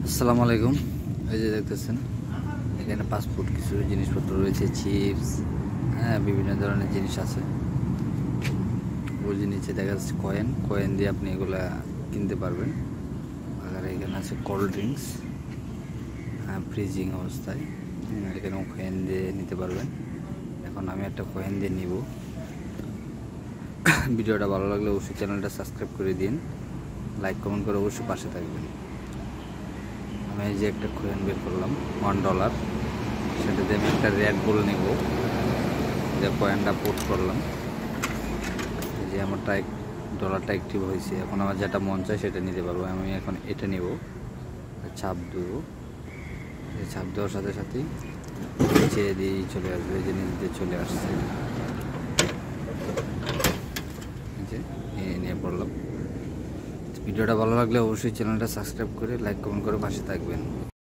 আসসালামু আলাইকুম। এই যে দেখতেছেন এখানে পাসপোর্ট কিছু জিনিসপত্র রয়েছে, চিপস, হ্যাঁ বিভিন্ন ধরনের জিনিস আছে। ওই যে নিচে দেখা যাচ্ছে কয়েন, কয়েন দিয়ে আপনি এগুলা কিনতে পারবেন। আর এখানে আছে কোল্ড ড্রিঙ্কস, হ্যাঁ ফ্রিজিং অবস্থায়, এখানেও কয়েন দিয়ে নিতে পারবেন। এখন আমি একটা কয়েন দিয়ে নিব। ভিডিওটা ভালো লাগলে অবশ্যই চ্যানেলটা সাবস্ক্রাইব করে দিন, লাইক কমেন্ট করে অবশ্যই পাশে থাকবেন। আমি এই যে একটা কয়েন বের করলাম $1, সেটাতে আমি একটা রেড বুল নেব। যে কয়েনটা পোস্ট করলাম, এই যে আমার ডলারটা অ্যাক্টিভ হয়েছে। এখন আমার যেটা মন চায় সেটা নিতে পারবো। আমি এখন এটা নেব, ছাপ দেবো। এই ছাপ দেওয়ার সাথে সাথেই ছেড়ে দিয়েই চলে আসবে। এই যে নিজে চলে আসছে, এই যে নিয়ে পড়লাম। ভিডিওটা ভালো লাগলে অবশ্যই চ্যানেলটা সাবস্ক্রাইব করে লাইক কমেন্ট করে পাশে থাকবেন।